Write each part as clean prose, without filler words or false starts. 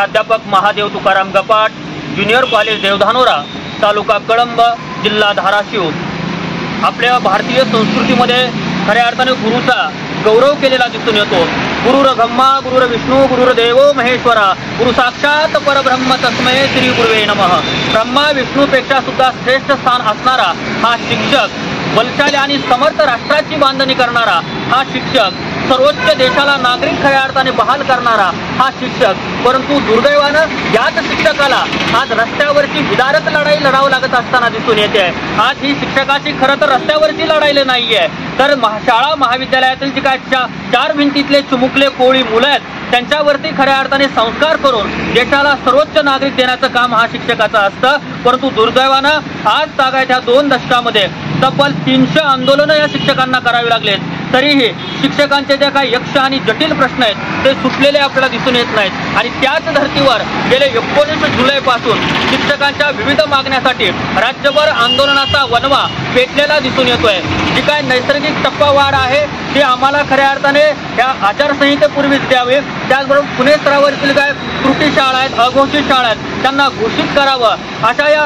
प्राध्यापक Mahadev Tukaram Gapat, junior college Devdhanora, taluka Kalamb, जिल्हा धाराशिव। आपल्या भारतीय संस्कृतीमध्ये खऱ्या अर्थाने गुरुचा गौरव केलेला दिसून येतो। गुरुर्ब्रह्मा गुरुर्विष्णू गुरुर्देवो महेश्वरा, गुरु साक्षात परब्रह्म तस्मै श्री गुरुवे नमः। ब्रह्मा विष्णूपेक्षा सुद्धा श्रेष्ठ स्थान असणारा हा शिक्षक, बलशाली आणि समर्थ राष्ट्राची बांधणी करणारा हा शिक्षक, सर्वोच्च देशाला नागरिक खऱ्या अर्थाने बहाल करणारा हा शिक्षक, परंतु दुर्दैवानं याच शिक्षकाला आज रस्त्यावरची विदारक लढाई लढावं लागत असताना दिसून येते। आज ही शिक्षकाची खरं तर रस्त्यावरची लढाई नाहीये, तर शाळा महाविद्यालयातील जी काय चार भिंतीतले चिमुकले कोळी मुलं आहेत त्यांच्यावरती खऱ्या अर्थाने संस्कार करून देशाला सर्वोच्च नागरिक देण्याचं काम हा शिक्षकाचं असतं। परंतु दुर्दैवानं आज तागायत 2 दशकामध्ये तब्बल 300 आंदोलनं या शिक्षकांना करावी लागलेत, तरीही शिक्षकांचे जे काही यक्ष आणि जटिल प्रश्न आहेत ते सुटलेले आपल्याला दिसून येत नाहीत। आणि त्याच धर्तीवर गेले 19 जुलैपासून शिक्षकांच्या विविध मागण्यासाठी राज्यभर आंदोलनाचा वणवा पेटलेला दिसून येतोय। जी काय नैसर्गिक टप्पावाढ आहे ती आम्हाला खऱ्या अर्थाने या आचारसंहितेपूर्वीच द्यावी, त्याचबरोबर पुणे स्तरावरील काय त्रुटी शाळा आहेत, अघोषित शाळा आहेत त्यांना घोषित करावं, अशा या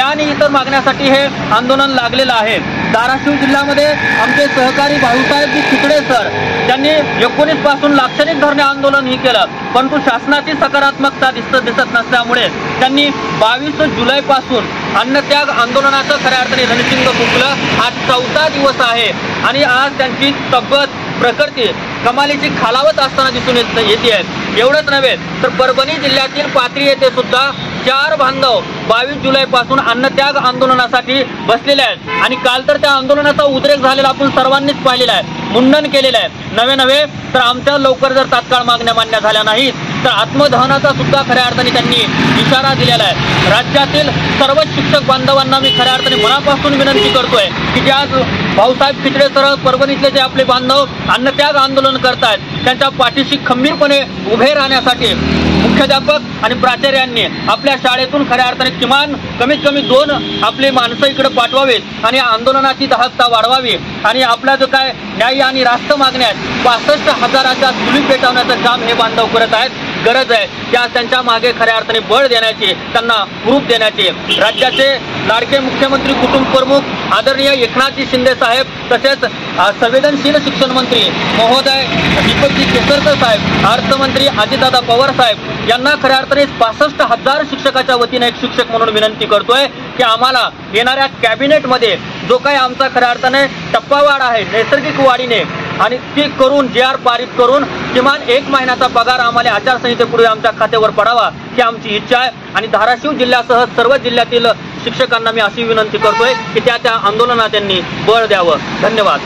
आणि इतर मागण्यासाठी हे आंदोलन लागलेलं आहे। धाराशिव जिल्ह्यामध्ये आमचे सहकारी भाऊसाहेब चिकडे सर त्यांनी 19 पासून लाक्षणिक धरणे आंदोलन ही केलं, परंतु शासनाची सकारात्मकता दिसत नसल्यामुळे त्यांनी 22 जुलैपासून अन्नत्याग आंदोलनाचं खऱ्या अर्थाने रणशिंग फुंकलं। आज 4था दिवस आहे आणि आज त्यांची तब्येत प्रकृती कमालीची खालावत असताना दिसून येते आहे। एवढंच नव्हे तर परभणी जिल्ह्यातील पाथरी येथे सुद्धा 4 बांधव 22 जुलैपासून अन्नत्याग आंदोलनासाठी बसलेले आहेत आणि काल तर त्या आंदोलनाचा उद्रेक झालेला आपण सर्वांनीच पाहिलेला आहे, मुंडन केलेलं आहे। नव्हे तर आमच्या लवकर जर तात्काळ मागण्या मान्य झाल्या नाहीत तर आत्मदहनाचा सुद्धा खऱ्या अर्थाने त्यांनी इशारा दिलेला आहे। राज्यातील सर्व शिक्षक बांधवांना मी खऱ्या अर्थाने मनापासून विनंती करतोय की जे आज भाऊसाहेब चिकडे सर परभणीतले जे आपले बांधव अन्नत्याग आंदोलन करतायत त्यांच्या पाठीशी खंबीरपणे उभे राहण्यासाठी मुख्याध्यापक आणि प्राचार्यांनी आपल्या शाळेतून खऱ्या अर्थाने किमान कमीत कमी 2 आपले माणसं इकडे पाठवावेत आणि आंदोलनाची दाहकता वाढवावी आणि आपला जो काय न्याय आणि रास्त मागण्या आहेत 65,000च्या चुली पेटवण्याचं काम हे बांधव करत आहेत। गरज आहे त्या त्यांच्या मागे खऱ्या अर्थाने बळ देण्याची, त्यांना प्रूफ देण्याची। राज्याचे लाडके मुख्यमंत्री कुटुंब प्रमुख आदरणीय एकनाथजी शिंदे साहेब तसेच संवेदनशील शिक्षण मंत्री महोदय दीपकजी केसरकर साहेब, अर्थमंत्री अजितदादा पवार साहेब यांना खऱ्या अर्थाने 65,000 शिक्षकाच्या वतीने एक शिक्षक म्हणून विनंती करतोय की आम्हाला येणाऱ्या कॅबिनेटमध्ये जो काही आमचा खऱ्या अर्थाने टप्पावाढ आहे नैसर्गिक वाढीने आणि ती करून JR पारित करून किमान 1 महिन्याचा पगार आम्हाला आचारसंहितेपूर्वी आमच्या खात्यावर पडावा ही आमची इच्छा आहे। आणि धाराशिव जिल्ह्यासह सर्व जिल्ह्यातील शिक्षकांना मी अशी विनंती करतोय की त्या आंदोलनात त्यांनी बळ द्यावं। धन्यवाद।